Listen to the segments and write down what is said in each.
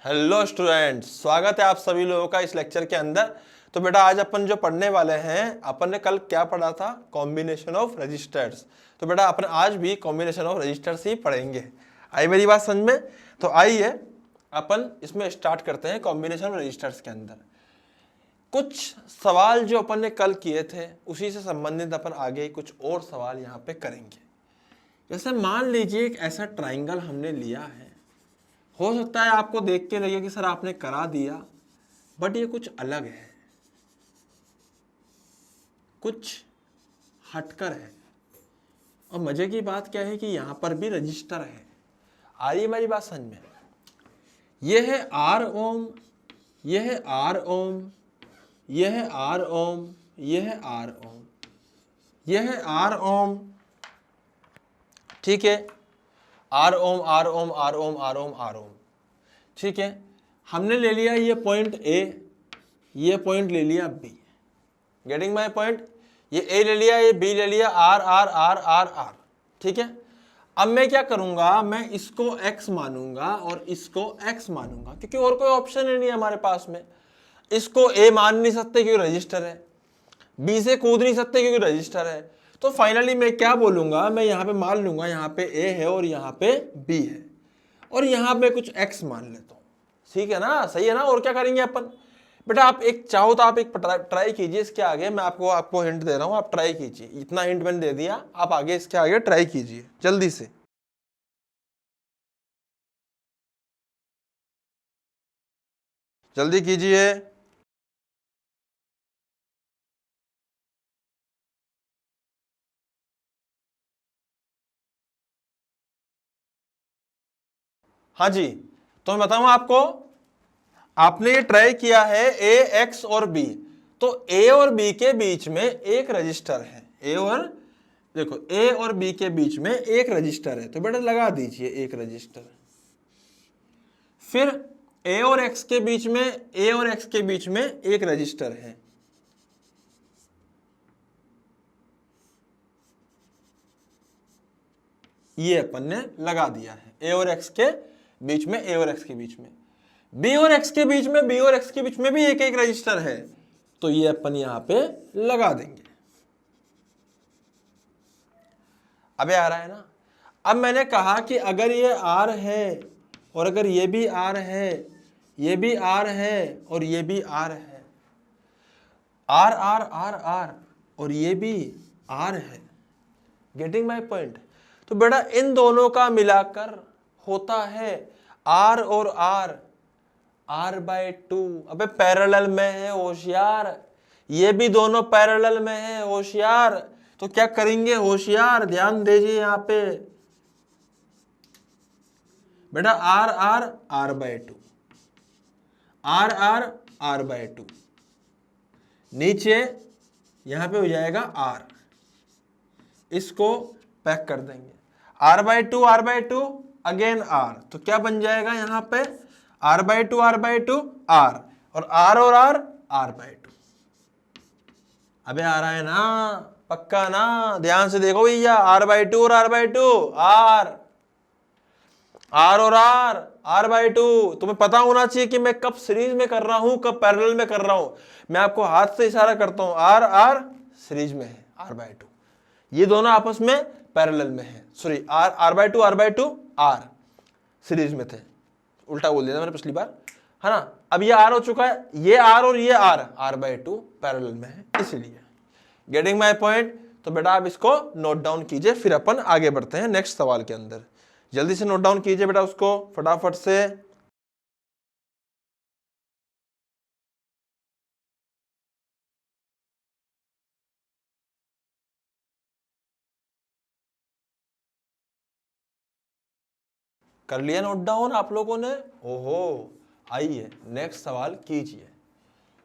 Hello students, स्वागत है आप सभी लोगों का इस लेक्चर के अंदर। तो बेटा आज अपन जो पढ़ने वाले हैं, अपन ने कल क्या पढ़ा था? Combination of registers. तो बेटा अपन आज भी कॉम्बिनेशन ऑफ रजिस्टर्स ही पढ़ेंगे। आई मेरी बात समझ में? तो आइए अपन इसमें स्टार्ट करते हैं। कॉम्बिनेशन ऑफ रजिस्टर्स के अंदर कुछ सवाल जो अपन ने कल किए थे उसी से संबंधित अपन आगे कुछ और सवाल यहाँ पे करेंगे। जैसे मान लीजिए एक ऐसा ट्राइंगल हमने लिया है। हो सकता है आपको देख के लगे कि सर आपने करा दिया, बट ये कुछ अलग है, कुछ हटकर है। और मजे की बात क्या है कि यहां पर भी रजिस्टर है। आ रही है मेरी बात समझ में? यह है आर ओम, यह है आर ओम, यह है आर ओम, यह है आर ओम, यह है आर ओम, ठीक है। R ohm R ohm R ohm R ohm R ohm, ठीक है। हमने ले लिया ये पॉइंट ए, ये पॉइंट ले लिया बी। Getting my point? ये ए ले लिया, ये बी ले लिया, R R R R R, ठीक है। अब मैं क्या करूंगा, मैं इसको एक्स मानूंगा और इसको एक्स मानूंगा, क्योंकि और कोई ऑप्शन ही नहीं है हमारे पास में। इसको ए मान नहीं सकते क्योंकि रजिस्टर है, बी से कूद नहीं सकते क्योंकि रजिस्टर है। तो फाइनली मैं क्या बोलूंगा, मैं यहाँ पे मान लूंगा यहाँ पे ए है और यहाँ पे बी है, और यहाँ पे कुछ एक्स मान लेता हूँ। ठीक है ना, सही है ना? और क्या करेंगे अपन? बेटा आप एक चाहो तो आप एक ट्राई कीजिए इसके आगे। मैं आपको हिंट दे रहा हूँ, आप ट्राई कीजिए। इतना हिंट मैंने दे दिया, आप आगे इसके आगे ट्राई कीजिए जल्दी से। जल्दी कीजिए। हाँ जी, तो मैं बताऊं आपको, आपने ये ट्राई किया है ए एक्स और बी। तो ए और बी के बीच में एक रजिस्टर है। ए और देखो, ए और बी के बीच में एक रजिस्टर है, तो बेटा लगा दीजिए एक रजिस्टर। फिर ए और एक्स के बीच में, ए और एक्स के बीच में एक रजिस्टर है, ये अपन ने लगा दिया है। ए और एक्स के बीच में, ए और एक्स के बीच में, बी और एक्स के बीच में, बी और एक्स के बीच में भी एक एक रजिस्टर है, तो ये अपन यहां पे लगा देंगे। अबे आ रहा है ना? अब मैंने कहा कि अगर ये आर है और अगर ये भी आर है, ये भी आर है और ये भी आर है, आर आर आर आर और ये भी आर है। Getting my point? तो बेटा इन दोनों का मिलाकर होता है आर और आर, आर बाय टू। अबे पैरेलल में है होशियार, ये भी दोनों पैरेलल में है होशियार। तो क्या करेंगे होशियार, ध्यान दीजिए यहां पे बेटा। R R R by two, R R R by two, नीचे यहां पे हो जाएगा आर, इसको पैक कर देंगे। R by two R by two again R, तो क्या बन जाएगा यहां पे? R by two R by two R, और आर आर बाय टू। अबे आ रहा है ना? पक्का ना? ध्यान से देखो भैया, आर बाय टू और R by two, R R और आर बाय टू। तुम्हें पता होना चाहिए कि मैं कब सीरीज में कर रहा हूं, कब पैरेलल में कर रहा हूं। मैं आपको हाथ से इशारा करता हूं, आर आर सीरीज में है, आर बाय टू, ये दोनों आपस में पैरेलल में है। Sorry, R by two R series में थे, उल्टा बोल दिया मैंने पिछली बार, है ना? अब ये आर हो चुका है, ये आर और ये आर बाय टू पैरेलल में है, इसीलिए। Getting my point? तो बेटा आप इसको नोट डाउन कीजिए, फिर अपन आगे बढ़ते हैं नेक्स्ट सवाल के अंदर। जल्दी से नोट डाउन कीजिए बेटा उसको फटाफट से। कर लिया नोट डाउन आप लोगों ने? ओहो, आइए नेक्स्ट सवाल कीजिए।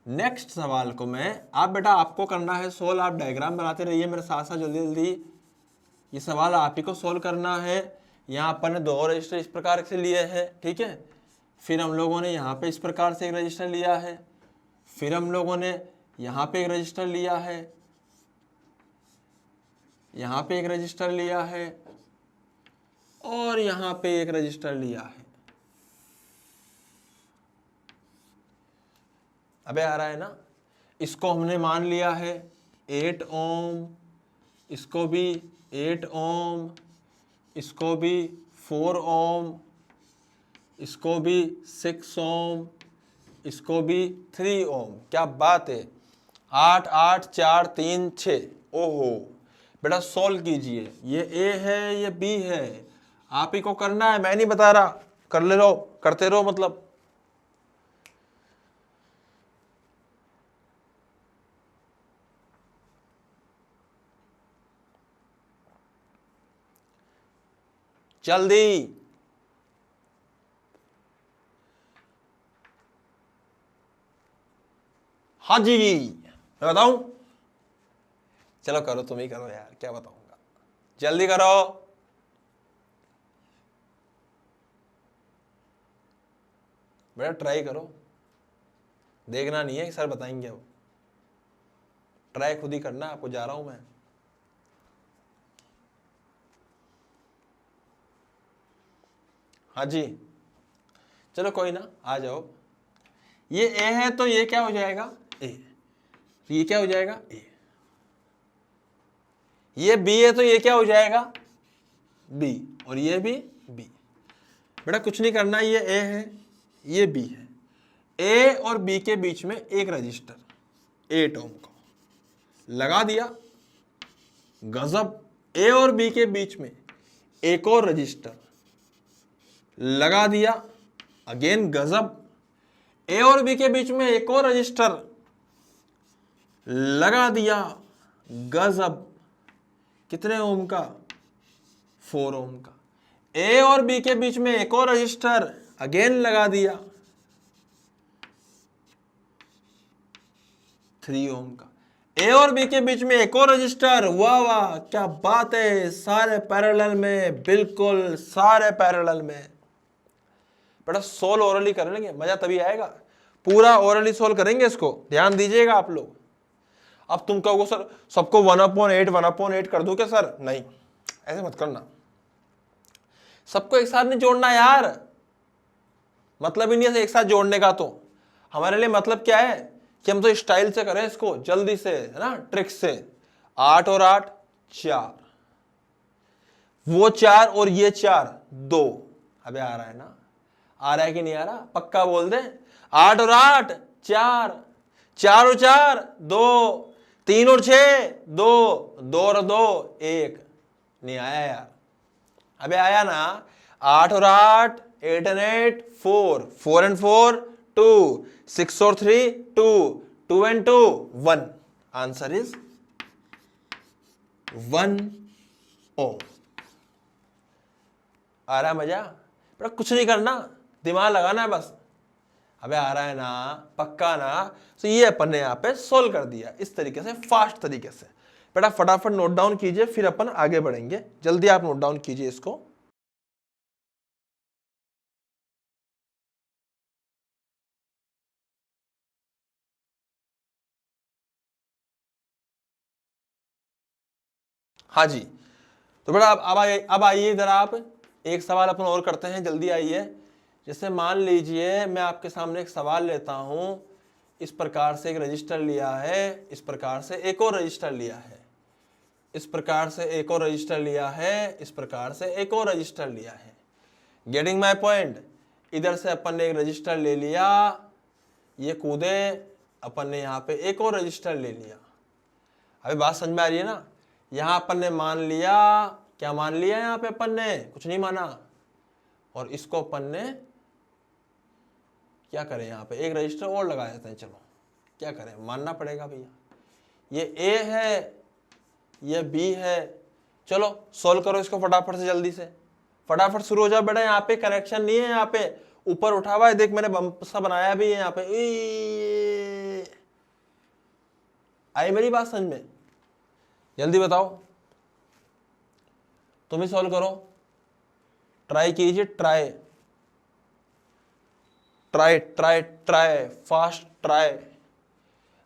नेक्स्ट सवाल को मैं, आप बेटा आपको करना है सोल्व। आप डायग्राम बनाते रहिए मेरे साथ साथ जल्दी जल्दी। ये सवाल आप ही को सोल्व करना है। यहाँ अपन ने दो रजिस्टर इस प्रकार से लिए हैं, ठीक है। फिर हम लोगों ने यहाँ पे इस प्रकार से एक रजिस्टर लिया है, फिर हम लोगों ने यहाँ पे एक रजिस्टर लिया है, यहाँ पे एक रजिस्टर लिया है, और यहाँ पे एक रजिस्टर लिया है। अबे आ रहा है ना, इसको हमने मान लिया है 8 ओम, इसको भी 8 ओम, इसको भी 4 ओम, इसको भी 6 ओम, इसको भी 3 ओम। क्या बात है, 8 8 4 3 6। ओहो बेटा सोल्व कीजिए, ये ए है ये बी है, आप ही को करना है, मैं नहीं बता रहा, कर ले रहो, करते रहो मतलब। जल्दी। हाँ जी मैं बताऊं, चलो करो, तुम ही करो यार, क्या बताऊंगा, जल्दी करो। बेटा ट्राई करो, देखना नहीं है कि सर बताएंगे, अब ट्राई खुद ही करना, आपको जा रहा हूं मैं। हाँ जी चलो कोई ना, आ जाओ। ये ए है तो ये क्या हो जाएगा ए, तो ये क्या हो जाएगा ए। ये बी है तो ये क्या हो जाएगा बी, और ये भी बी। बेटा कुछ नहीं करना, ये ए है ये बी है, ए और बी के बीच में एक रजिस्टर 8 ओम का लगा दिया, गजब। ए और बी के बीच में एक और रजिस्टर लगा दिया, अगेन गजब। ए और बी के बीच में एक और रजिस्टर लगा दिया, गजब। कितने ओम का 4 ओम का। ए और बी के बीच में एक और रजिस्टर अगेन लगा दिया, 3 ओम का। ए और बी के बीच में एक और रजिस्टर, वाह वाह क्या बात है, सारे पैरेलल में, बिल्कुल सारे पैरेलल में। बेटा सोल्व ओरली कर लेंगे, मजा तभी आएगा, पूरा ओरली सोल्व करेंगे इसको, ध्यान दीजिएगा आप लोग। अब तुम कहोगे सर सबको 1/8 कर दो क्या सर, नहीं ऐसे मत करना, सबको एक साथ नहीं जोड़ना यार, मतलब ही नहीं है एक साथ जोड़ने का। तो हमारे लिए मतलब क्या है कि हम तो स्टाइल से करें इसको, जल्दी से, है ना, ट्रिक से। 8 और 8 4, वो 4 और ये 4 2। अबे आ रहा है ना, आ रहा है कि नहीं आ रहा, पक्का बोल दे। 8 और 8 4, 4 और 4 2, 3 और 6 2, 2 और 2 1। नहीं आया यार, अबे आया ना। 8 और 8 8 and 8 4, 4 and 4 2, 6 और 3 2, 2 and 2 1। आंसर इज 1 ओम। आ रहा है मजा, पर कुछ नहीं करना, दिमाग लगाना है बस। अबे आ रहा है ना, पक्का ना। तो ये अपन ने यहाँ पे सोल्व कर दिया इस तरीके से, फास्ट तरीके से। बेटा फटाफट नोट डाउन कीजिए, फिर अपन आगे बढ़ेंगे। जल्दी आप नोट डाउन कीजिए इसको। हाँ जी, तो बेटा अब आइए इधर, आप एक सवाल अपन और करते हैं, जल्दी आइए। जैसे मान लीजिए मैं आपके सामने एक सवाल लेता हूं, इस प्रकार से एक रजिस्टर लिया है, इस प्रकार से एक और रजिस्टर लिया है, इस प्रकार से एक और रजिस्टर लिया है, इस प्रकार से एक और रजिस्टर लिया है। Getting my point. इधर से अपन ने एक रजिस्टर ले लिया, ये कूदे, अपन ने यहाँ पे एक और रजिस्टर ले लिया। अभी बात समझ में आ रही है ना। यहाँ अपन ने मान लिया, क्या मान लिया, यहाँ पे अपन ने कुछ नहीं माना, और इसको अपन ने क्या करें, यहाँ पे एक रजिस्टर और लगा देते हैं। चलो क्या करें, मानना पड़ेगा भैया। ये ए है, ये बी है। चलो सोल्व करो इसको फटाफट से, जल्दी से, फटाफट शुरू हो जाओ बेटा। यहाँ पे कनेक्शन नहीं है, यहाँ पे ऊपर उठा हुआ है, देख मैंने बम्प सा बनाया भी है यहाँ पे। आई मेरी बात समझ में, जल्दी बताओ, तुम ही सॉल्व करो, ट्राई कीजिए, try try try try, fast try.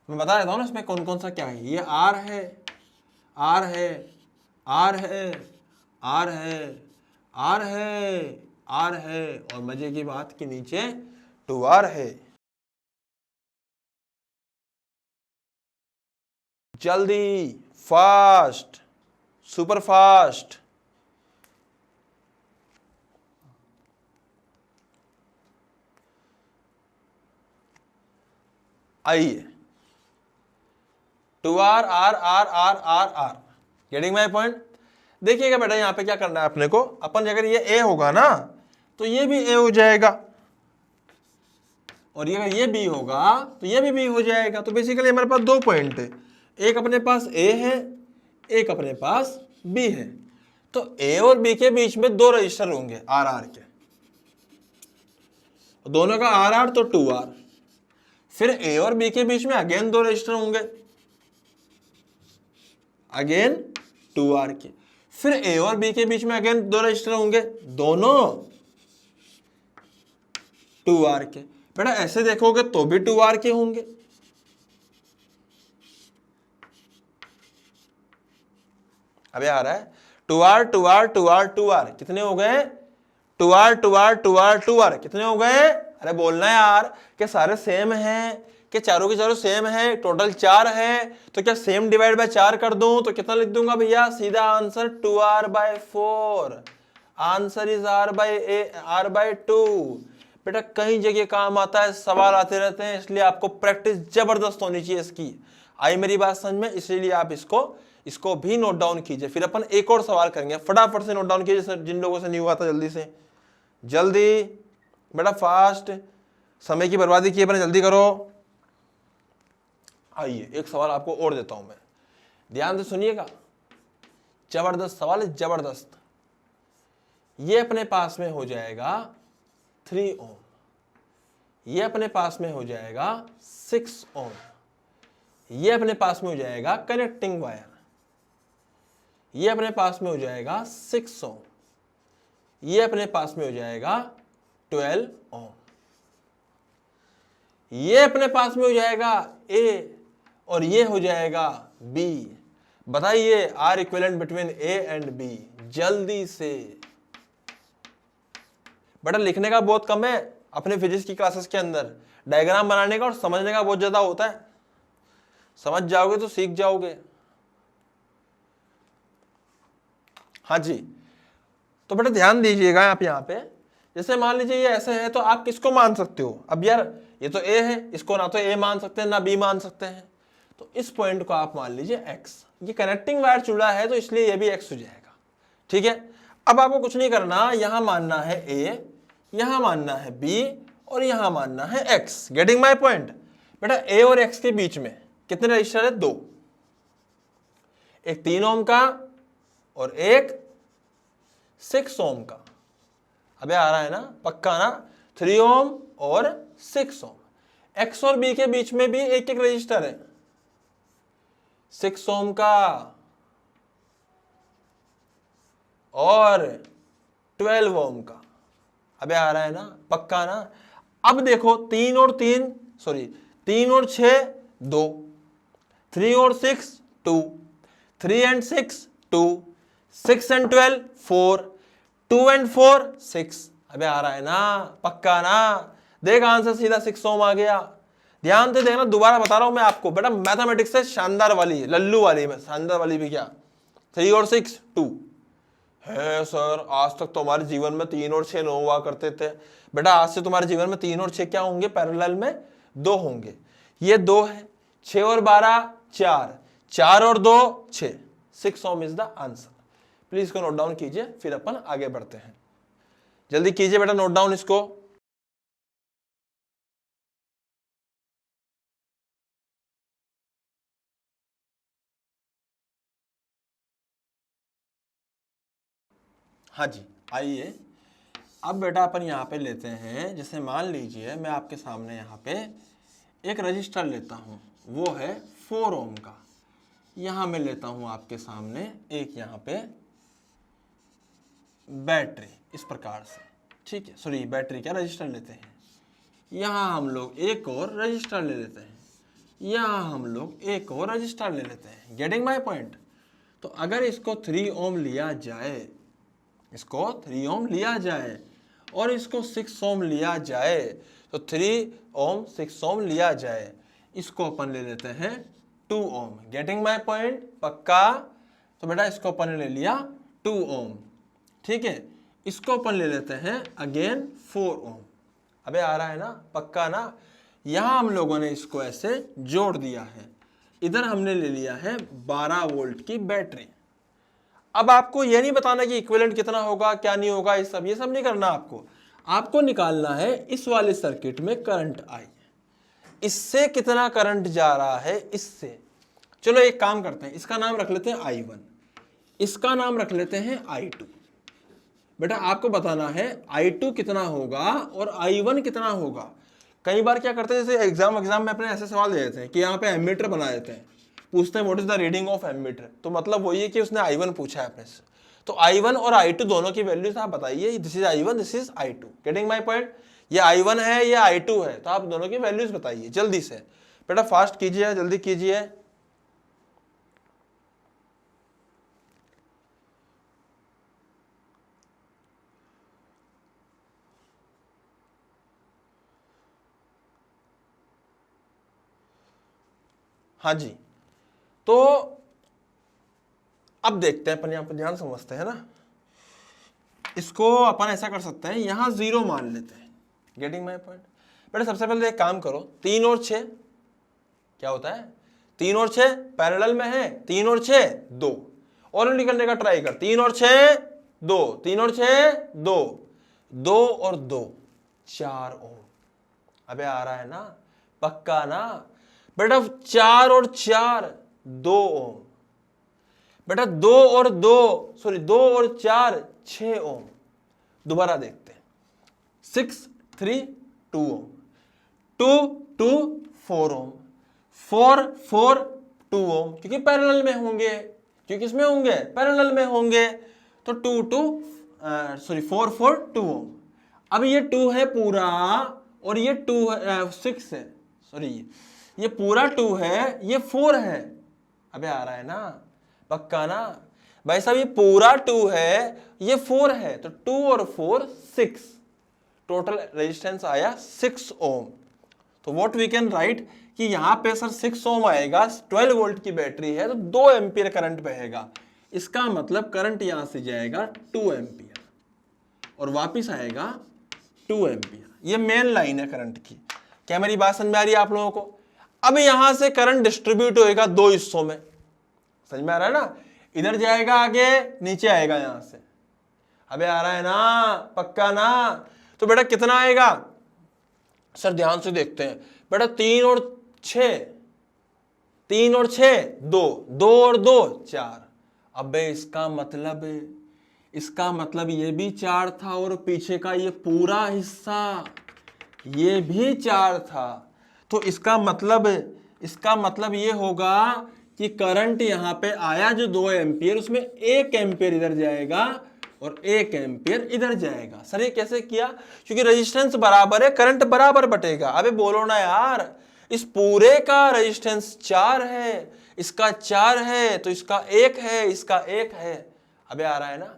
मैं बता देता हूँ ना इसमें कौन कौन सा क्या है। ये आर है, आर है, आर है, आर है, आर है, आर है, और मजे की बात कि नीचे 2R है। जल्दी, फास्ट, सुपर फास्ट। आइए 2R R R R R R, getting my point. देखिएगा बेटा यहां पे क्या करना है अपने को, अपन अगर ये A होगा ना तो ये भी A हो जाएगा, और अगर ये B होगा तो ये भी B हो जाएगा। तो बेसिकली हमारे पास 2 पॉइंट है, एक अपने पास A है, एक अपने पास B है। तो A और B के बीच में 2 रजिस्टर होंगे RR के, दोनों का RR तो 2R। फिर A और B के बीच में अगेन 2 रजिस्टर होंगे, अगेन 2R के। फिर A और B के बीच में अगेन 2 रजिस्टर होंगे, दोनों 2R के। बेटा ऐसे देखोगे तो भी 2R के होंगे। अबे आ रहा है 2R 2R 2R 2R, कितने हो गए? 2R 2R 2R 2R, कितने हो गए? अरे बोलना है यार कि सारे सेम हैं, कि चारों के चारों सेम है, टोटल 4 है, तो क्या सेम डिवाइड बाय 4 कर दूं तो कितना लिख दूंगा भैया? सीधा answer 2R/4। Answer is R/2। बेटा कई जगह काम आता है, सवाल आते रहते हैं, इसलिए आपको प्रैक्टिस जबरदस्त होनी चाहिए इसकी। आई मेरी बात समझ में? इसीलिए आप इसको भी नोट डाउन कीजिए। फिर अपन एक और सवाल करेंगे, फटाफट से नोट डाउन कीजिए जिन लोगों से नहीं हुआ था, जल्दी से जल्दी बेटा, फास्ट, समय की बर्बादी की अपने, जल्दी करो। आइए एक सवाल आपको और देता हूं मैं, ध्यान से सुनिएगा, जबरदस्त सवाल है, जबरदस्त। ये अपने पास में हो जाएगा 3 ओम, ये अपने पास में हो जाएगा 6 ओम, ये अपने पास में हो जाएगा कनेक्टिंग वायर, ये अपने पास में हो जाएगा 6 ओम, ये अपने पास में हो जाएगा 12 ओम, ये अपने पास में हो जाएगा A और ये हो जाएगा B। बताइए R equivalent between A and B। जल्दी से बेटा, लिखने का बहुत कम है अपने फिजिक्स की क्लासेस के अंदर, डायग्राम बनाने का और समझने का बहुत ज्यादा होता है। समझ जाओगे तो सीख जाओगे। हाँ जी, तो बेटा ध्यान दीजिएगा आप यहाँ पे, जैसे मान लीजिए ये ऐसे है तो आप किसको मान सकते हो? अब यार ये तो A है, इसको ना तो A मान सकते हैं ना B मान सकते हैं, तो इस पॉइंट को आप मान लीजिए X। ये कनेक्टिंग वायर जुड़ा है तो इसलिए ये भी X हो जाएगा, ठीक है। अब आपको कुछ नहीं करना, यहां मानना है A, यहां मानना है B और यहां मानना है X। Getting my point? बेटा A और X के बीच में कितने रजिस्टर है? 2, एक 3 ओम का और एक 6 ओम का। अबे आ रहा है ना, पक्का ना? 3 ओम और 6 ओम। X और B के बीच में भी एक एक रजिस्टर है, 6 ओम का और 12 ओम का। अबे आ रहा है ना, पक्का ना? अब देखो 3 और 6 2, 3 और 6 2, 3 and 6 2, 6 and 12 4, 2 and 4 6। अबे आ रहा है ना, पक्का ना? देख आंसर सीधा 6 ओम आ गया। ध्यान से देखना, दोबारा बता रहा हूं मैं आपको, बेटा मैथमेटिक्स से शानदार वाली है, लल्लू वाली में, शानदार वाली भी क्या, 3 और 6 2 है। सर आज तक तो हमारे जीवन में 3 और 6 9 हुआ करते थे। बेटा आज से तुम्हारे जीवन में 3 और 6 क्या होंगे? पैरेलल में 2 होंगे। ये 2 है, 6 और 12 4, 4 और 2 6, 6 ओम इज द आंसर। प्लीज इसको नोट डाउन कीजिए, फिर अपन आगे बढ़ते हैं। जल्दी कीजिए बेटा नोट डाउन इसको। हाँ जी, आइए अब बेटा अपन यहाँ पे लेते हैं, जैसे मान लीजिए मैं आपके सामने यहाँ पे एक रजिस्टर लेता हूँ, वो है 4 ओम का। यहाँ मैं लेता हूँ आपके सामने एक यहाँ पे बैटरी, इस प्रकार से, ठीक है। सॉरी बैटरी क्या, रजिस्टर लेते हैं। यहाँ हम लोग एक और रजिस्टर ले लेते हैं, यहाँ हम लोग एक और रजिस्टर ले लेते हैं। Getting my point? तो अगर इसको 3 ओम लिया जाए, इसको 3 ओम लिया जाए और इसको 6 ओम लिया जाए, तो 3 ओम 6 ओम लिया जाए, इसको अपन ले लेते हैं 2 ओम। Getting my point? पक्का? तो बेटा इसको अपन ने ले लिया 2 ओम, ठीक है। इसको अपन ले लेते हैं अगेन 4 ओम। अबे आ रहा है ना? पक्का ना? यहां हम लोगों ने इसको ऐसे जोड़ दिया है, इधर हमने ले लिया है 12 वोल्ट की बैटरी। अब आपको यह नहीं बताना कि इक्विवेलेंट कितना होगा क्या नहीं होगा, ये सब नहीं करना। आपको निकालना है इस वाले सर्किट में करंट आई, इससे कितना करंट जा रहा है इससे। चलो एक काम करते हैं, इसका नाम रख लेते हैं I1, इसका नाम रख लेते हैं I2। बेटा आपको बताना है I2 कितना होगा और I1 कितना होगा। कई बार क्या करते हैं, जैसे एग्जाम में अपने ऐसे सवाल दे देते हैं कि यहाँ पे एमीटर बना देते हैं, पूछते हैं what is the reading of ammeter. तो मतलब वही है कि उसने I1 पूछा है अपने से, तो I1 और I2 दोनों की वैल्यूज आप बताइए, this is I1 this is I2। Getting my point? ये I1 है ये I2 है, तो आप दोनों की वैल्यूज बताइए जल्दी से। बेटा फास्ट कीजिए, जल्दी कीजिए। हाँ जी, तो अब देखते हैं अपन, यहां पर ध्यान समझते हैं ना। इसको अपन ऐसा कर सकते हैं, यहां 0 मान लेते हैं। Getting my point? बेटा सबसे पहले एक काम करो, 3 और 6 क्या होता है? 3 और 6 पैरेलल में है, 3 और 6 2, और निकलने का ट्राई कर। 3 और 6 2, 3 और 6 2, 2 और 2 4 ओम। अबे आ रहा है ना? पक्का ना? बेटा 4 और 4 2 ओम। बेटा 2 और 4 6 ओम। दोबारा देखते हैं, 6 3 2 ओम, 2 2 4 ओम, 4 4 2 ओम, क्योंकि पैरेलल में होंगे, क्योंकि इसमें होंगे पैरेलल में होंगे, तो 4 4 2 ओम। अब ये 2 है पूरा और ये 2 है 6 है, सॉरी ये पूरा 2 है, ये 4 है। अबे आ रहा है ना? पक्का ना? भाई साहब ये पूरा 2 है ये 4 है, तो 2 और 4 6, टोटल रेजिस्टेंस आया 6 ओम। तो व्हाट वी कैन राइट कि यहां पे सर 6 ओम आएगा, 12 वोल्ट की बैटरी है, तो 2 एम्पियर करंट बहेगा। इसका मतलब करंट यहां से जाएगा 2 एम्पियर और वापिस आएगा 2 एम्पियर। ये मेन लाइन है करंट की। क्या मेरी बात समझ में आ रही है आप लोगों को? अब यहां से करंट डिस्ट्रीब्यूट होएगा 2 हिस्सों में, समझ में आ रहा है ना? इधर जाएगा आगे, नीचे आएगा यहां से। अबे आ रहा है ना? पक्का ना? तो बेटा कितना आएगा सर? ध्यान से देखते हैं बेटा, 3 और 6 3 और 6 2, 2 और 2 4। अबे इसका मतलब ये भी 4 था और पीछे का ये पूरा हिस्सा ये भी 4 था। तो इसका मतलब ये होगा कि करंट यहां पे आया जो 2 एम्पियर, उसमें 1 एम्पियर इधर जाएगा और 1 एम्पियर इधर जाएगा। सर ये कैसे किया? क्योंकि रेजिस्टेंस बराबर है, करंट बराबर बटेगा। अबे बोलो ना यार, इस पूरे का रेजिस्टेंस 4 है, इसका 4 है, तो इसका 1 है, इसका 1 है। अबे आ रहा है ना?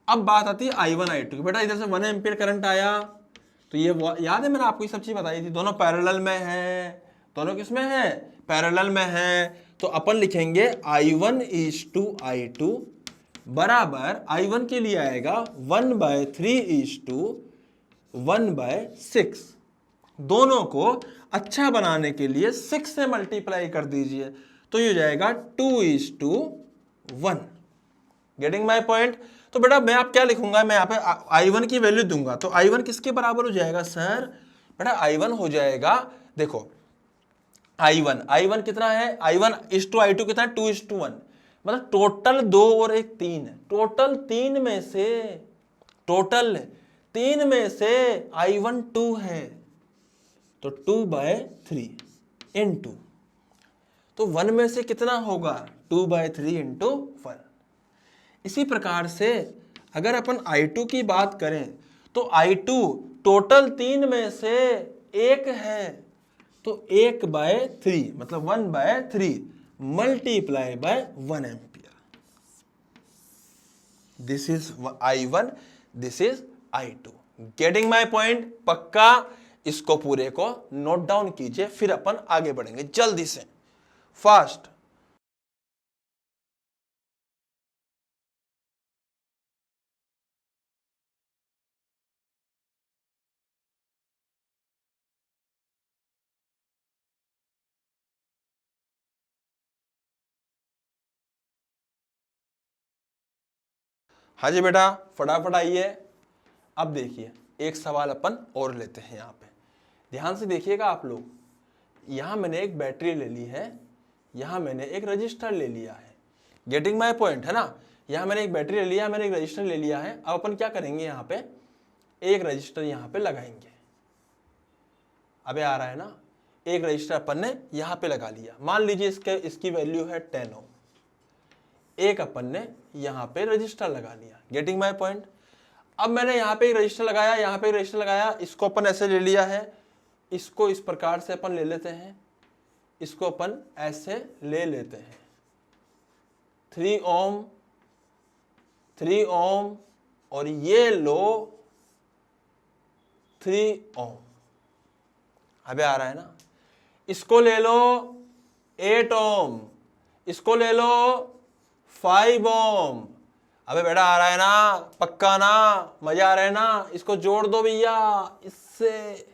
अब बात आती है I1 I2 की। बेटा इधर से 1 एम्पियर करंट आया, तो ये याद है मैंने आपको ये सब चीज बताई थी, दोनों पैरेलल में है। दोनों किसमें है? पैरेलल में है। तो अपन लिखेंगे I1 is to I2 बराबर, I1 के लिए आएगा 1/3 is to 1/6। दोनों को अच्छा बनाने के लिए 6 से मल्टीप्लाई कर दीजिए, तो ये जाएगा 2 is to 1। Getting my point? तो बेटा मैं आप क्या लिखूंगा, मैं यहाँ पे I1 की वैल्यू दूंगा, तो I1 किसके बराबर हो जाएगा सर? बेटा I1 हो जाएगा, देखो I1 कितना है? I1 is to I2 कितना है? 2 is to 1। मतलब टोटल 2 और 1 3 है। टोटल 3 में से I1 2 है, तो 2/3 इंटू, तो 1 में से कितना होगा? 2/3 इंटू 1। इसी प्रकार से अगर अपन I2 की बात करें, तो I2 टोटल 3 में से 1 है, तो 1/3 मतलब 1/3 multiply by 1 ampere. This is I1, this is I2। Getting my point? पक्का? इसको पूरे को नोट डाउन कीजिए, फिर अपन आगे बढ़ेंगे जल्दी से। फास्ट। हाँ जी बेटा, फटाफट आइए। अब देखिए एक सवाल अपन और लेते हैं। यहाँ पे ध्यान से देखिएगा आप लोग। यहाँ मैंने एक बैटरी ले ली है, यहाँ मैंने एक रजिस्टर ले लिया है। गेटिंग माय पॉइंट है ना। यहाँ मैंने एक बैटरी ले लिया, मैंने एक रजिस्टर ले लिया है। अब अपन क्या करेंगे, यहाँ पे एक रजिस्टर यहाँ पे लगाएंगे। अबे आ रहा है ना। एक रजिस्टर अपन ने यहाँ पे लगा लिया। मान लीजिए इसकी वैल्यू है 10 ओम। एक अपन ने यहाँ पे रजिस्टर लगा लिया। Getting my point. अब मैंने यहाँ पे एक रजिस्टर लगाया, यहाँ पे एक रजिस्टर लगाया। इसको अपन ऐसे ले लिया है, इसको इस प्रकार से अपन ले लेते हैं, इसको अपन ऐसे ले लेते हैं। 3 ओम, 3 ओम और ये लो 3 ओम। अबे आ रहा है ना। इसको ले लो 8 ओम, इसको ले लो 5 ओम। अबे बेटा आ रहा है ना, पक्का ना, मजा आ रहा है ना। इसको जोड़ दो भैया। इससे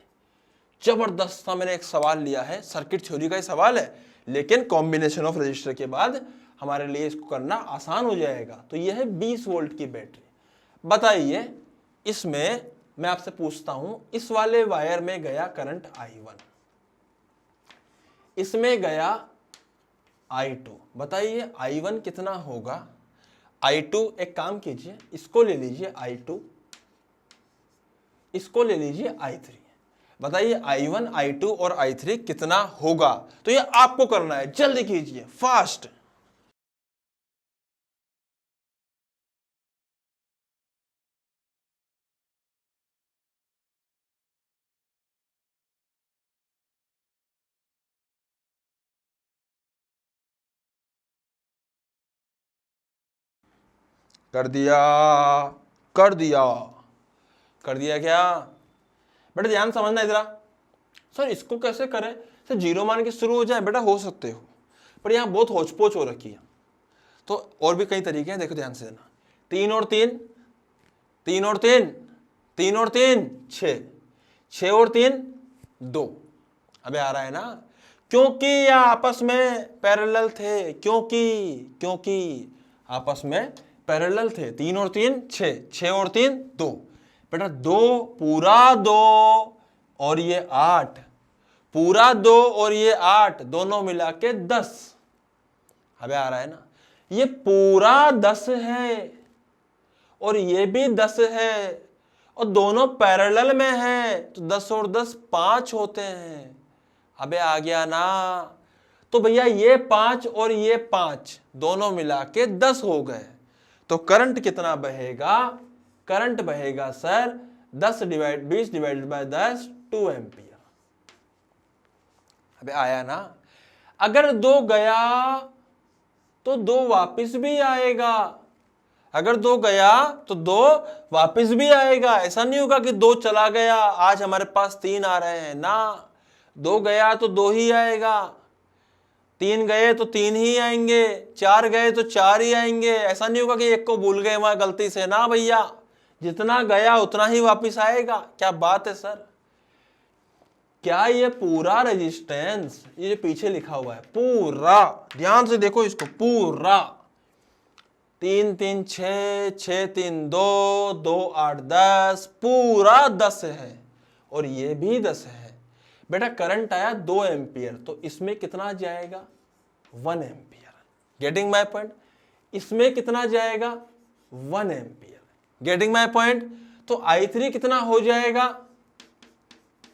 जबरदस्त सा मैंने एक सवाल लिया है, सर्किट थ्योरी का ही सवाल है, लेकिन कॉम्बिनेशन ऑफ रजिस्टर के बाद हमारे लिए इसको करना आसान हो जाएगा। तो यह है 20 वोल्ट की बैटरी। बताइए इसमें मैं आपसे पूछता हूं, इस वाले वायर में गया करंट I1, इसमें गया I2। बताइए I1 कितना होगा। I2 एक काम कीजिए, इसको ले लीजिए I2, इसको ले लीजिए I3। बताइए I1, I2 और I3 कितना होगा। तो ये आपको करना है, जल्दी कीजिए, फास्ट। कर दिया, कर दिया, कर दिया क्या बेटा। ध्यान समझना इधर। सर इसको कैसे करें, सर जीरो मान के शुरू हो जाए। बेटा हो सकते हो, पर यहाँ बहुत होचपोच हो रखी है। तो और भी कई तरीके हैं, देखो ध्यान से देना। 3 और 3, 3 और 3, 3 और 3 6, 6 और 3 2। अबे आ रहा है ना, क्योंकि ये आपस में पैरेलल थे। क्योंकि आपस में पैरेलल थे। 3 और 3 6, 6 और 3 2। बेटा 2 पूरा 2 और ये 8, पूरा 2 और ये 8, दोनों मिला के 10। अबे आ रहा है ना। ये पूरा 10 है और ये भी 10 है और दोनों पैरेलल में है, तो 10 और 10 5 होते हैं। अबे आ गया ना। तो भैया ये 5 और ये 5 दोनों मिला के 10 हो गए। तो करंट कितना बहेगा, करंट बहेगा सर 20 डिवाइडेड बाय 10 2 एम्पियर। अबे आया ना। अगर 2 गया तो 2 वापस भी आएगा। अगर 2 गया तो 2 वापस भी आएगा। ऐसा नहीं होगा कि 2 चला गया, आज हमारे पास 3 आ रहे हैं ना। 2 गया तो 2 ही आएगा, 3 गए तो 3 ही आएंगे, 4 गए तो 4 ही आएंगे। ऐसा नहीं होगा कि एक को भूल गए वहां गलती से ना भैया, जितना गया उतना ही वापस आएगा। क्या बात है सर। क्या ये पूरा रेजिस्टेंस, ये जो पीछे लिखा हुआ है पूरा, ध्यान से देखो इसको, पूरा 3 3 6, 6 3 2, 2 8 10, पूरा 10 है और ये भी 10 है। बेटा करंट आया 2 एम्पियर, तो इसमें कितना जाएगा 1 एम्पियर। Getting my point. इसमें कितना जाएगा 1 एम्पियर। Getting my point. तो I3 कितना हो जाएगा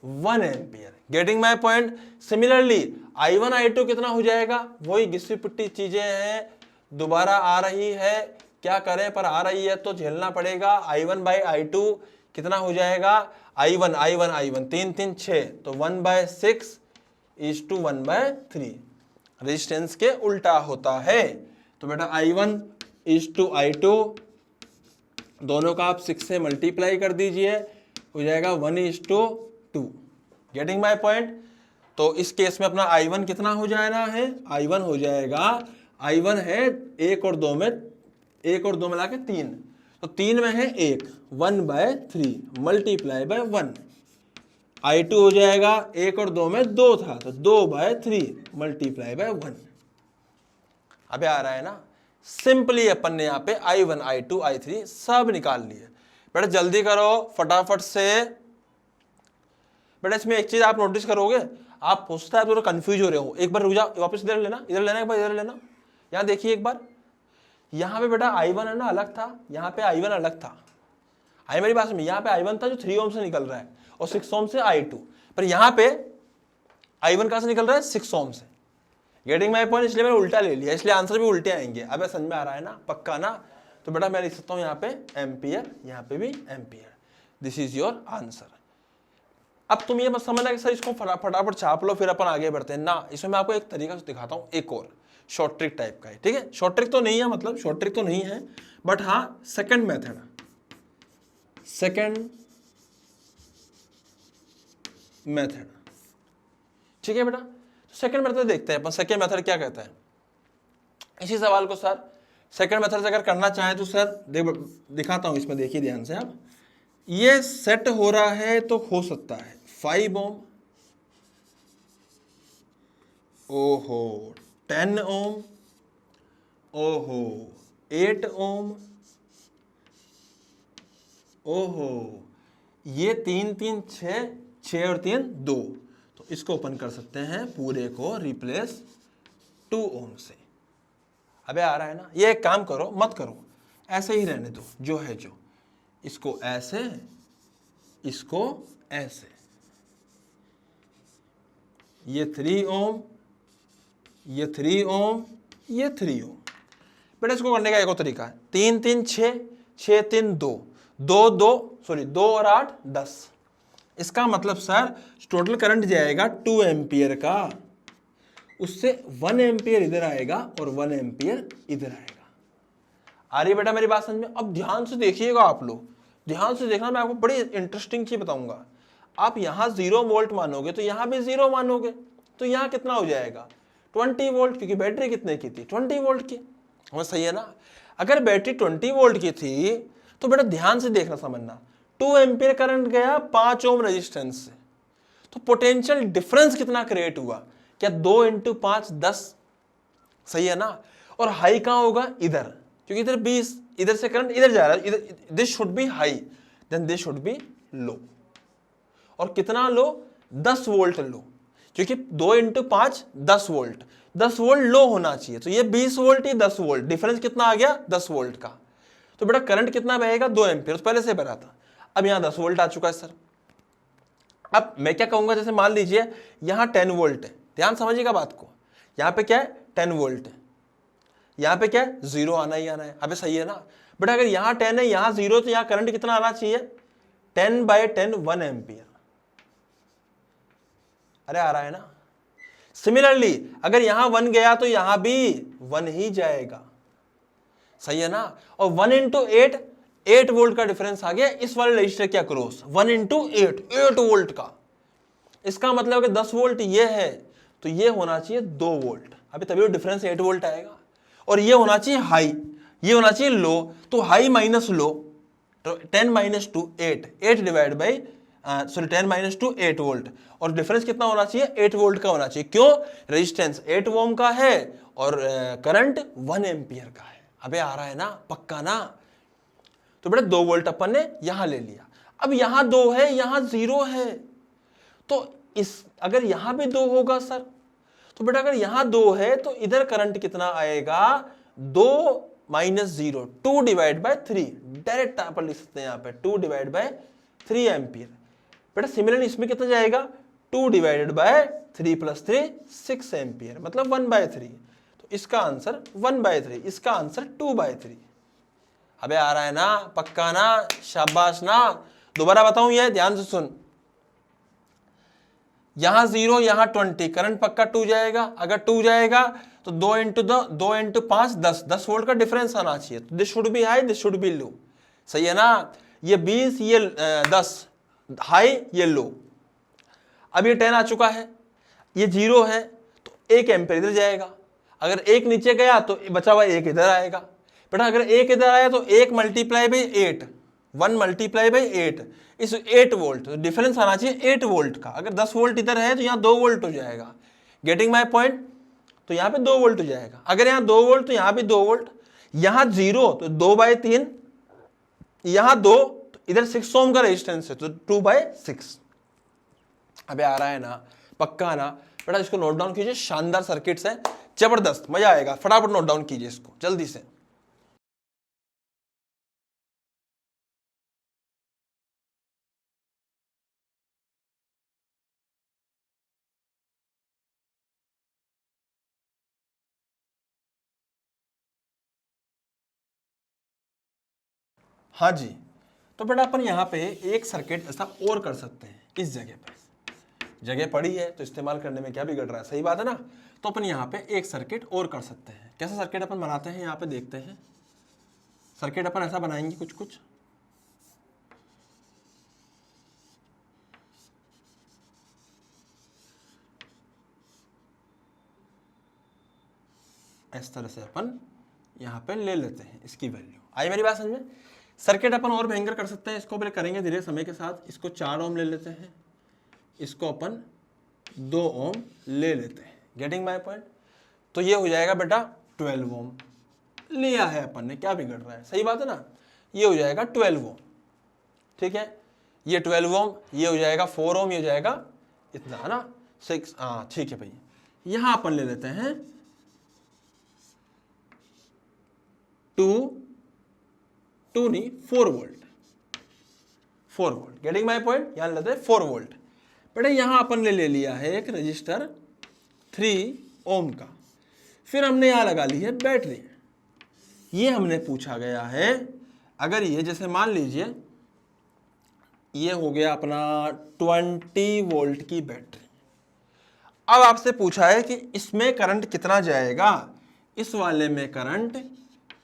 1 ampere. Getting my point. Similarly I1 I2 कितना हो जाएगा, वही घिसी पिट्टी चीजें हैं, दोबारा आ रही है, क्या करें, पर आ रही है तो झेलना पड़ेगा। I1 बाई I2 कितना हो जाएगा, I1 3 3 6, तो 1/6 इज टू 1/3। रेजिस्टेंस के उल्टा होता है। तो बेटा I1 इज टू I2, दोनों का आप 6 से मल्टीप्लाई कर दीजिए, हो जाएगा 1:2। Getting my point. तो इस केस में अपना I1 कितना हो जाना है, I1 हो जाएगा, I1 है 1 और 2 में, 1 और 2 मिला के 3, तो 3 में है 1, 1/3 मल्टीप्लाई बाय 1। I2 हो जाएगा 1 और 2 में 2 था, तो 2/3 मल्टीप्लाई बाय 1। अबे आ रहा है ना। सिंपली अपन ने यहाँ पे I1, I2, I3 सब निकाल लिए। बेटा जल्दी करो फटाफट से। बेटा इसमें एक चीज आप नोटिस करोगे, आप हो सकता है थोड़ा कंफ्यूज हो रहे हो। एक बार रुक जाओ, वापस इधर लेना, इधर लेना, एक बार इधर लेना। यहाँ देखिए एक बार, यहाँ पे बेटा I1 है ना अलग था, यहाँ पे I1 अलग था। आई मेरी बात में, यहाँ पे I1 था जो 3 ओम से निकल रहा है और 6 ओम से I2, पर यहाँ पे I1 कहाँ से निकल रहा है, 6 ओम से। गेटिंग माई पॉइंट, इसलिए मैंने उल्टा ले लिया, इसलिए आंसर भी उल्टे आएंगे। अब समझ में आ रहा है ना, पक्का ना। तो बेटा मैं लिख सकता हूँ यहाँ पे एम्पियर, यहाँ पे भी ampere. This is your answer. अब तुम ये मत समझना कि सर इसको फटाफट छाप लो फिर अपन आगे बढ़ते हैं ना। इसमें मैं आपको एक तरीका से दिखाता हूँ, एक और शॉर्ट ट्रिक टाइप का है, ठीक है। शॉर्ट ट्रिक तो नहीं है, मतलब शॉर्ट ट्रिक तो नहीं है, बट हाँ सेकंड मेथड, सेकंड मेथड, ठीक है बेटा। सेकंड मेथड देखते हैं अपन, सेकंड मेथड क्या कहता है इसी सवाल को। सर सेकंड मेथड से अगर करना चाहें तो सर दिखाता हूं इसमें, देखिए ध्यान से आप। ये सेट हो रहा है तो हो सकता है 5 ओम, ओहो 10 ओम, ओहो 8 ओम, ओहो ये 3 3 6, 6 और 3 2, तो इसको ओपन कर सकते हैं पूरे को, रिप्लेस 2 ओम से। अबे आ रहा है ना। ये एक काम करो, मत करो, ऐसे ही रहने दो जो है जो, इसको ऐसे, इसको ऐसे, ये 3 ओम, ये 3 ओम, ये 3 ओम। बेटा इसको करने का एक और तरीका है, 3 3 6, 6 3 2, 2 2 सॉरी 2 और 8 10। इसका मतलब सर टोटल करंट जाएगा 2 एम्पियर का, उससे 1 एम्पियर इधर आएगा और 1 एम्पियर इधर आएगा। आ रही बेटा मेरी बात समझ में। अब ध्यान से देखिएगा आप लोग, ध्यान से देखना, मैं आपको बड़ी इंटरेस्टिंग चीज बताऊंगा। आप यहाँ 0 वोल्ट मानोगे तो यहाँ भी 0 मानोगे, तो यहाँ कितना हो जाएगा 20 वोल्ट, क्योंकि बैटरी कितने की थी 20 वोल्ट की। वो सही है ना। अगर बैटरी 20 वोल्ट की थी तो बेटा ध्यान से देखना समझना, 2 एम्पियर करंट गया 5 ओम रेजिस्टेंस से, तो पोटेंशियल डिफरेंस कितना क्रिएट हुआ, क्या 2 × 5 10, सही है ना। और हाई कहाँ होगा, इधर, क्योंकि इधर 20, इधर से करंट इधर जा रहा है, इधर this should be high then this should be low. और कितना लो, 10 वोल्ट लो, क्योंकि 2 × 5 10 वोल्ट, 10 वोल्ट लो होना चाहिए। तो ये 20 वोल्ट, ये 10 वोल्ट, डिफरेंस कितना आ गया 10 वोल्ट का। तो बेटा करंट कितना बहेगा 2 एम्पियर, पहले से भरा था, अब यहाँ 10 वोल्ट आ चुका है सर। अब मैं क्या कहूंगा, जैसे मान लीजिए यहाँ 10 वोल्ट है, ध्यान समझिएगा बात को, यहाँ पे क्या है 10 वोल्ट है, यहाँ पे क्या है 0 आना ही आना है। अबे सही है ना बेटा। अगर यहाँ 10 है यहाँ 0, तो यहाँ करंट कितना आना चाहिए 10/10 1 एम्पियर। अरे आ रहा है ना। सिमिलरली अगर यहाँ 1 गया तो यहाँ भी 1 ही जाएगा, सही है ना। और 1 × 8, 8 वोल्ट का डिफरेंस आ गया इस वाले रजिस्टर के अक्रॉस, 1 × 8, 8 वोल्ट का। इसका मतलब कि 10 वोल्ट ये है तो ये होना चाहिए 2 वोल्ट, अभी तभी वो डिफरेंस 8 वोल्ट आएगा। और ये होना चाहिए हाई, ये होना चाहिए लो, तो हाई माइनस लो, तो 10 - 2 8, 8 डिवाइड बाई 10 - 2 8 वोल्ट। और डिफरेंस कितना होना चाहिए 8 वोल्ट का होना चाहिए। क्यों, रेजिस्टेंस 8 ओम का है और करंट 1 एम्पियर का है। अबे आ रहा है ना, पक्का ना। तो बेटा 2 वोल्ट अपन ने यहां ले लिया। अब यहां 2 है, यहां 0 है, तो इस अगर यहां भी 2 होगा सर, तो बेटा अगर यहां 2 है तो इधर करंट कितना आएगा 2 - 0, 2 / 3, डायरेक्ट अपन लिख सकते हैं यहाँ पे 2 / 3 एम्पियर। बेटा सिमिलरली इसमें कितना जाएगा 2 / 3 + 3 6 एम्पियर, मतलब 1/3। तो इसका आंसर 1/3, इसका आंसर 2/3। अबे आ रहा है ना, पक्का ना, शाबाश ना। दोबारा बताऊं, ये ध्यान से सुन, यहां 0 यहां 20, करंट पक्का 2 जाएगा। अगर 2 जाएगा तो 2 × 5 10, 10 वोल्ट का डिफरेंस आना चाहिए। तो this should be high, this should be low, सही है ना। ये 20, ये 10 हाई, ये लो। अब ये 10 आ चुका है। ये 0 है तो 1 एम्पेयर इधर जाएगा, अगर 1 नीचे गया तो बचा हुआ 1 इधर आएगा। बेटा अगर 1 इधर आया तो 1 मल्टीप्लाई बाई 8, 1 मल्टीप्लाई बाई 8, इस 8 वोल्ट, तो डिफरेंस आना चाहिए 8 वोल्ट का। अगर 10 वोल्ट इधर है तो यहाँ 2 वोल्ट हो जाएगा। Getting my point? तो यहाँ पे 2 वोल्ट हो जाएगा। अगर यहाँ 2 वोल्ट तो यहाँ भी 2 वोल्ट, यहाँ 0 तो 2/3, यहाँ 2 तो इधर 6 ओम का रेजिस्टेंस है तो 2/6। अबे आ रहा है ना, पक्का ना? बेटा इसको नोट डाउन कीजिए, शानदार सर्किट्स है, जबरदस्त, मजा आएगा। फटाफट नोट डाउन कीजिए इसको जल्दी से। हाँ जी, तो बेटा अपन यहाँ पे एक सर्किट ऐसा और कर सकते हैं। इस जगह पे जगह पड़ी है तो इस्तेमाल करने में क्या बिगड़ रहा है, सही बात है ना? तो अपन यहाँ पे एक सर्किट और कर सकते हैं। कैसा सर्किट अपन बनाते हैं यहाँ पे देखते हैं। सर्किट अपन ऐसा बनाएंगे कुछ कुछ, इस तरह से अपन यहाँ पे ले लेते हैं इसकी वैल्यू। आई मेरी बात समझ में? सर्किट अपन और भयंकर कर सकते हैं, इसको पहले करेंगे धीरे समय के साथ। इसको 4 ओम ले लेते हैं, इसको अपन 2 ओम ले लेते हैं। Getting my point? तो ये हो जाएगा बेटा 12 ओम। लिया है अपन ने, क्या बिगड़ रहा है, सही बात है ना? ये हो जाएगा 12 ओम, ठीक है। ये 12 ओम, ये हो जाएगा 4 ओम, ये हो जाएगा इतना, है ना 6। हाँ ठीक है भाई। यहां अपन ले लेते हैं 2 नहीं 4 volt, 4 volt. Getting my point? यहां लेते हैं 4 वोल्ट। बेटा यहां अपन ने ले लिया है एक रजिस्टर 3 ओम का। फिर हमने यहां लगा ली है बैटरी। ये हमने पूछा गया है, अगर ये जैसे मान लीजिए ये हो गया अपना 20 वोल्ट की बैटरी। अब आपसे पूछा है कि इसमें करंट कितना जाएगा, इस वाले में करंट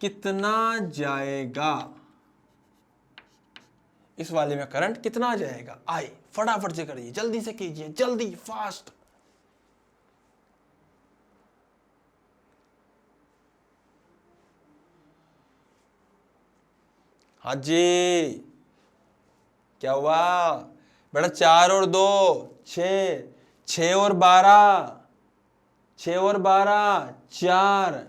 कितना जाएगा, इस वाले में करंट कितना जाएगा। आए फटाफट से करिए, जल्दी से कीजिए, जल्दी फास्ट। हाँ जी, क्या हुआ बेटा? 4 और 2 6, 6 और 12, 6 और 12 4,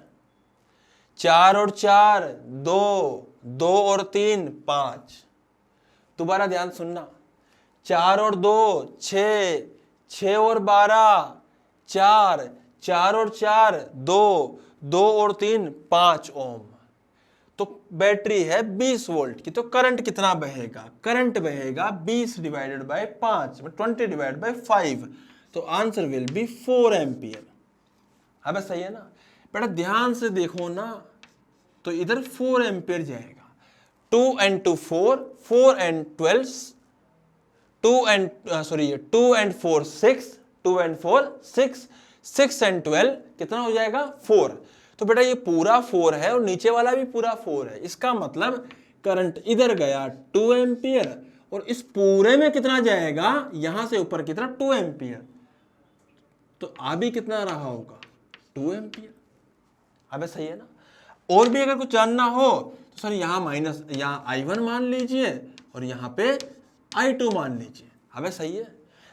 4 और 4 2, 2 और 3 5। दोबारा ध्यान सुनना, 4 और 2 6, 6 और 12 4, 4 और 4 2, 2 और 3 5 ओम। तो बैटरी है 20 वोल्ट की, तो करंट कितना बहेगा? करंट बहेगा 20 डिवाइडेड बाय 5, 20 डिवाइडेड बाय 5, तो आंसर विल बी 4 एम्पियर। अब सही है ना? बेटा ध्यान से देखो ना, तो इधर 4 एम्पियर जाएगा। 2 and 2 4, 4 and 12, 2 and 4 6, 2 and 4 6, 6 and 12 कितना हो जाएगा? 4। तो बेटा ये पूरा 4 है और नीचे वाला भी पूरा 4 है। इसका मतलब करंट इधर गया 2 एम्पियर और इस पूरे में कितना जाएगा? यहां से ऊपर की तरफ 2 एम्पियर। तो अभी कितना रहा होगा? 2 एम्पियर। अब सही है ना? और भी अगर कुछ जानना हो तो सर यहाँ माइनस, यहाँ I1 मान लीजिए और यहाँ पे I2 मान लीजिए। अब सही है?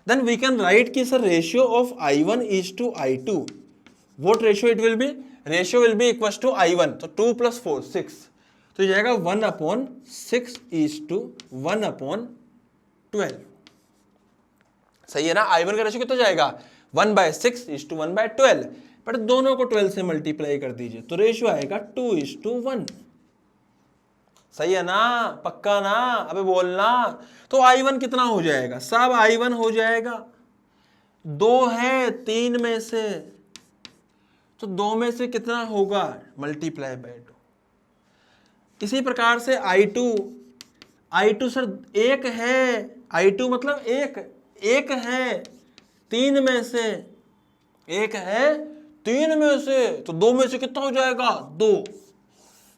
देन वी कैन राइट कि sir ratio of I1 is to I2। What ratio it will be? Ratio will be equal to I1, तो 2 + 4 6, तो ये जाएगा 1/6 इज टू 1/12। सही है ना? I1 का रेशियो कितना जाएगा? 1/6 इज टू 1/12। बट दोनों को 12 से मल्टीप्लाई कर दीजिए तो रेशियो आएगा 2:1। सही है ना? पक्का ना? अबे बोलना। तो I1 कितना हो जाएगा? सब I1 हो जाएगा। 2 है 3 में से, तो 2 में से कितना होगा? Multiply by 2। इसी प्रकार से I2 सर 1 है, I2 मतलब 1 है 3 में से, 1 है 3 में से, तो 2 में से कितना हो जाएगा? 2।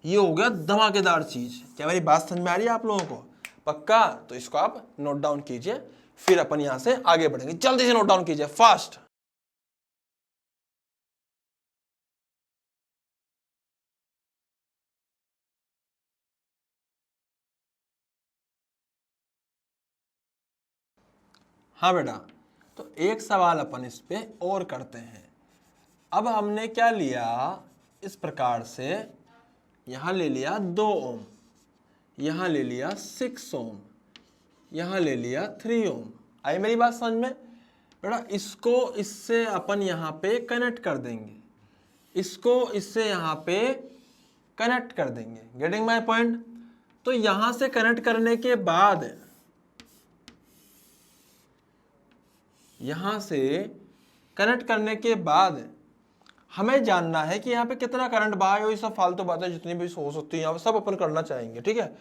ये हो गया धमाकेदार चीज। क्या मेरी बात समझ में आ रही है आप लोगों को? पक्का? तो इसको आप नोट डाउन कीजिए, फिर अपन यहां से आगे बढ़ेंगे। जल्दी से नोट डाउन कीजिए, फास्ट। हाँ बेटा, तो एक सवाल अपन इस पे और करते हैं। अब हमने क्या लिया, इस प्रकार से यहाँ ले लिया 2 ओम, यहाँ ले लिया 6 ओम, यहाँ ले लिया 3 ओम। आई मेरी बात समझ में बेटा? इसको इससे अपन यहाँ पे कनेक्ट कर देंगे, इसको इससे यहाँ पे कनेक्ट कर देंगे। Getting my point? तो यहाँ से कनेक्ट करने के बाद, यहाँ से कनेक्ट करने के बाद हमें जानना है कि यहाँ पे कितना करंट बहा है। ये सब फालतू बातें जितनी भी हो सकती है यहाँ पे सब अपन करना चाहेंगे, ठीक है?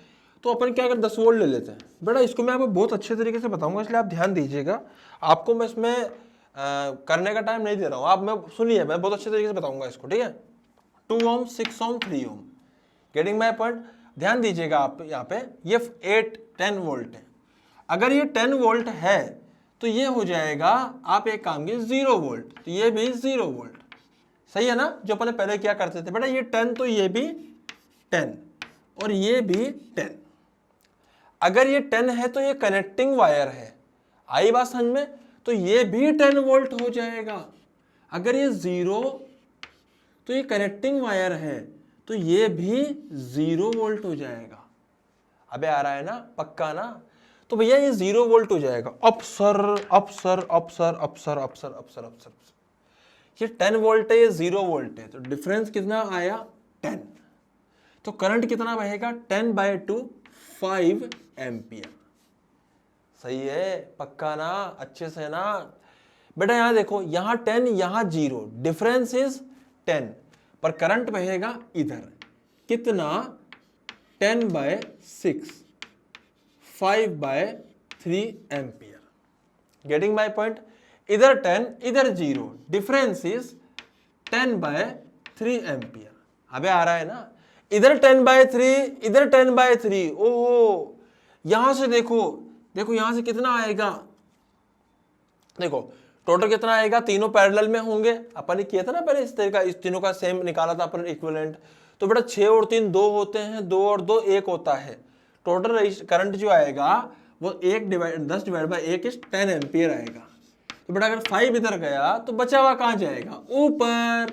तो अपन क्या कर 10 वोल्ट ले लेते हैं बेटा। इसको मैं आपको बहुत अच्छे तरीके से बताऊंगा, इसलिए आप ध्यान दीजिएगा। आपको मैं इसमें करने का टाइम नहीं दे रहा हूँ, आप मैं सुनिए, मैं बहुत अच्छे तरीके से बताऊंगा इसको, ठीक है? 2 ohm, 6 ohm, 3 ohm. Getting my point? ध्यान दीजिएगा आप यहाँ पे, ये 10 वोल्ट है। अगर ये 10 वोल्ट है तो ये हो जाएगा, आप एक काम कीजिए 0 वोल्ट, तो ये भी 0 वोल्ट। सही है ना? जो अपने पहले क्या करते थे बेटा, ये 10 तो ये भी 10 और ये भी 10। अगर ये 10 है तो ये कनेक्टिंग वायर है। आई बात समझ में? तो ये भी 10 वोल्ट हो जाएगा। अगर ये 0 तो ये कनेक्टिंग वायर है, तो ये भी 0 वोल्ट हो जाएगा। अबे आ रहा है ना? पक्का ना? तो भैया ये 0 वोल्ट हो जाएगा। अब सर ये 10 वोल्ट है, ये 0 वोल्ट है, तो डिफरेंस कितना आया? 10। तो करंट कितना बहेगा? 10/2 5 एम्पियर। सही है? पक्का ना? अच्छे से ना बेटा? यहां देखो, यहां 10, यहां 0, डिफरेंस इज 10, पर करंट बहेगा इधर। कितना? 10/6 5/3 एम्पियर। Getting my point? इधर 10, इधर 0, डिफरेंस इज 10/3 एम्पियर। अबे आ रहा है ना? इधर 10/3, इधर 10/3। ओहो, यहां से देखो यहां से कितना आएगा? देखो टोटल कितना आएगा? तीनों पैरेलल में होंगे, अपन ने किया था ना पहले इस तरह का, इस तीनों का सेम निकाला था अपन इक्विवेलेंट। तो बेटा 6 और 3 2 होते हैं, 2 और 2 1 होता है। टोटल करंट जो आएगा वो 10/1 इज 10 एम्पियर आएगा। तो बेटा अगर 5 इधर गया तो बचा हुआ कहां जाएगा? ऊपर।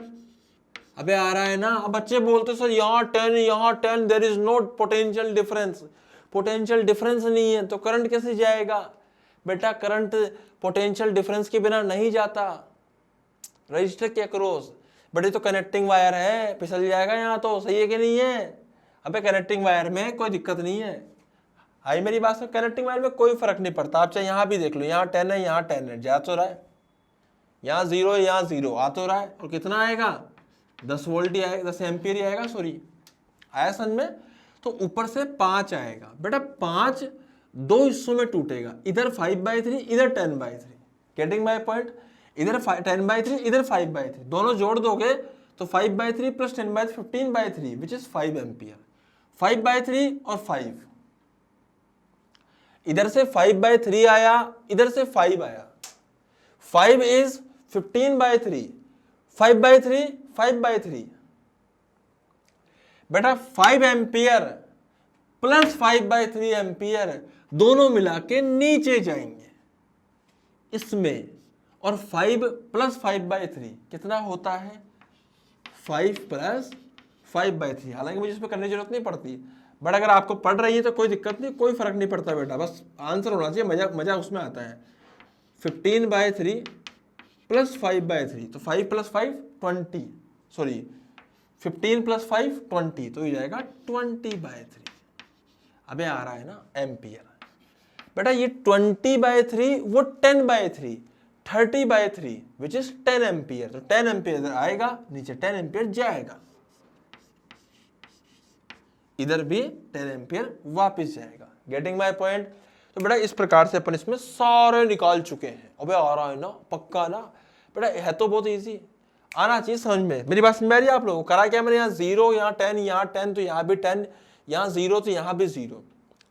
अबे आ रहा है ना? अब बच्चे बोलते सर यहाँ 10 there is no potential difference. Potential difference नहीं है तो करंट कैसे जाएगा? बेटा करंट पोटेंशियल डिफरेंस के बिना नहीं जाता रजिस्टर के अक्रॉस। बट ये तो कनेक्टिंग वायर है, फिसल जाएगा यहाँ तो। सही है कि नहीं है? अबे कनेक्टिंग वायर में कोई दिक्कत नहीं है। आई मेरी बात से? कनेक्टिंग वायर में कोई फर्क नहीं पड़ता। आप चाहे यहाँ भी देख लो, यहाँ 10 है, यहाँ 10 है, जा तो रहा है। यहाँ 0 है, यहाँ 0 आ तो रहा है। और कितना आएगा? 10 वोल्ट ही आएगा, 10 एम्पियर ही आएगा। सॉरी, आया समझ में? तो ऊपर से 5 आएगा। बेटा 5 2 हिस्सों में टूटेगा, इधर 5/3, इधर 10/3। Getting my point? इधर 10/3, इधर 5/3, दोनों जोड़ दोगे तो 5/3 प्लस 10/3 15/3 विच इज 5 एम्पियर। 5/3 और 5, इधर से 5/3 आया, इधर से 5 आया। 5 इज 15/3, 5/3 5/3। बेटा 5 एम्पियर प्लस 5/3 एम्पियर दोनों मिला के नीचे जाएंगे इसमें, और 5 प्लस 5/3 कितना होता है? 5 प्लस 5/3। हालांकि मुझे इस पर करने की जरूरत नहीं पड़ती, बट अगर आपको पढ़ रही है तो कोई दिक्कत नहीं, कोई फर्क नहीं पड़ता बेटा, बस आंसर होना चाहिए, मजा उसमें आता है। 15/3 प्लस 5/3, तो 5 प्लस 5 20, सॉरी 15 प्लस 5 20, तो ये जाएगा 20/3। अबे आ रहा है ना? एम्पियर। बेटा ये 20/3 वो 10/3, 30/3 विच इज 10 एम्पियर। तो 10 एम्पियर इधर आएगा, नीचे 10 एम्पियर जाएगा, इधर भी 10 एम्पियर वापस जाएगा। Getting my point? तो बेटा इस प्रकार से अपन इसमें सारे निकाल चुके हैं। अबे आ रहा है ना? पक्का ना? बेटा है तो बहुत इजी, आना चाहिए समझ में। मेरी बात समझ में आ रही है आप लोगों को? करा क्या मैंने? यहाँ 0, यहाँ 10, यहाँ 10, तो यहाँ भी 10, यहाँ 0 तो यहाँ भी 0।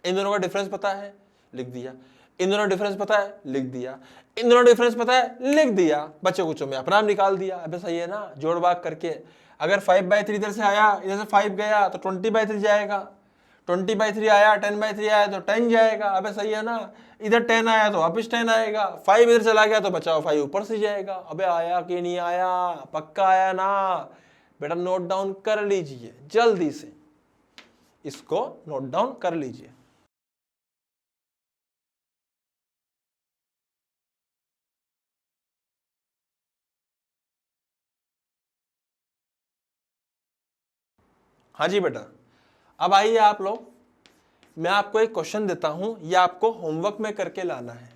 इन दोनों का डिफरेंस पता है, लिख दिया। इन दोनों डिफरेंस पता है, लिख दिया। इन दोनों डिफरेंस पता है, लिख दिया। बच्चे कुछ में अपना निकाल दिया। अबे सही है ना? जोड़ भाग करके अगर 5/3 इधर से आया, इधर से 5 गया तो 20/3 जाएगा, 20/3 आया, 10/3 आया तो 10 जाएगा। अबे सही है ना? इधर 10 आया तो वापस 10 आएगा, 5 इधर चला गया तो बचाओ 5 ऊपर से जाएगा। अबे आया कि नहीं आया, पक्का आया ना बेटा, नोट डाउन कर लीजिए जल्दी से, इसको नोट डाउन कर लीजिए। हाँ जी बेटा, अब आइए आप लोग, मैं आपको एक क्वेश्चन देता हूं, ये आपको होमवर्क में करके लाना है,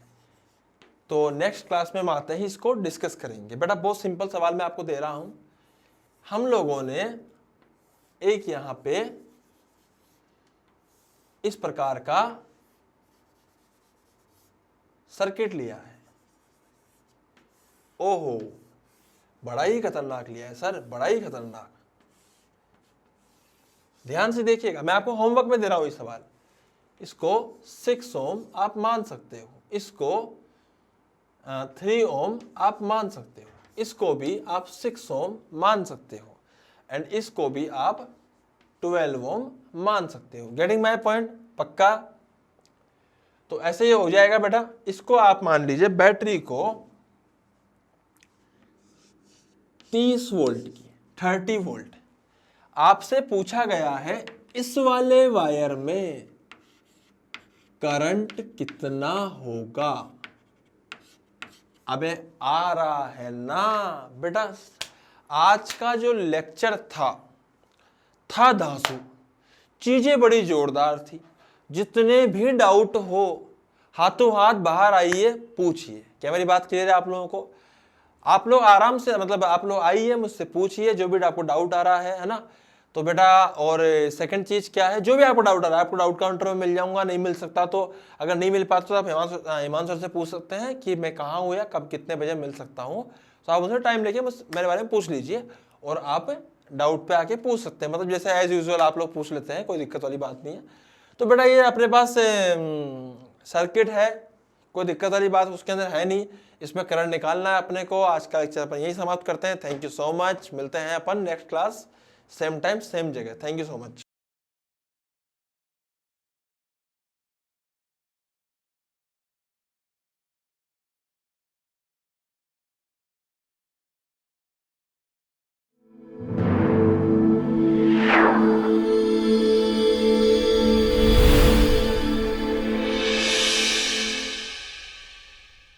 तो नेक्स्ट क्लास में हम आते ही इसको डिस्कस करेंगे। बेटा बहुत सिंपल सवाल मैं आपको दे रहा हूं। हम लोगों ने एक यहां पे इस प्रकार का सर्किट लिया है। ओहो, बड़ा ही खतरनाक लिया है सर, बड़ा ही खतरनाक। ध्यान से देखिएगा, मैं आपको होमवर्क में दे रहा हूं ये सवाल। इसको 6 ओम आप मान सकते हो, इसको 3 ओम आप मान सकते हो, इसको भी आप 6 ओम मान सकते हो, एंड इसको भी आप 12 ओम मान सकते हो। Getting my point? पक्का? तो ऐसे ही हो जाएगा बेटा। इसको आप मान लीजिए बैटरी को 30 वोल्ट की, 30 वोल्ट। आपसे पूछा गया है इस वाले वायर में करंट कितना होगा। अबे आ रहा है ना बेटा, आज का जो लेक्चर था धांसू, चीजें बड़ी जोरदार थी। जितने भी डाउट हो हाथों हाथ बाहर आइए, पूछिए। क्या मेरी बात क्लियर है आप लोगों को? आप लोग आराम से, मतलब आप लोग आइए, मुझसे पूछिए जो भी आपको डाउट आ रहा है ना। तो बेटा, और सेकंड चीज क्या है, जो भी आपको डाउट आ रहा है आपको डाउट काउंटर में मिल जाऊंगा। नहीं मिल सकता तो, अगर नहीं मिल पाता तो आप ईमान सर से पूछ सकते हैं कि मैं कहाँ हूँ या कब कितने बजे मिल सकता हूँ। तो आप उनसे टाइम लेके मेरे बारे में पूछ लीजिए और आप डाउट पे आके पूछ सकते हैं, मतलब जैसे एज यूजुअल आप लोग पूछ लेते हैं, कोई दिक्कत वाली बात नहीं है। तो बेटा ये अपने पास सर्किट है, कोई दिक्कत वाली बात उसके अंदर है नहीं, इसमें करंट निकालना है अपने को। आज का लेक्चर अपन यही समाप्त करते हैं। थैंक यू सो मच, मिलते हैं अपन next class, same time same जगह। Thank you so much.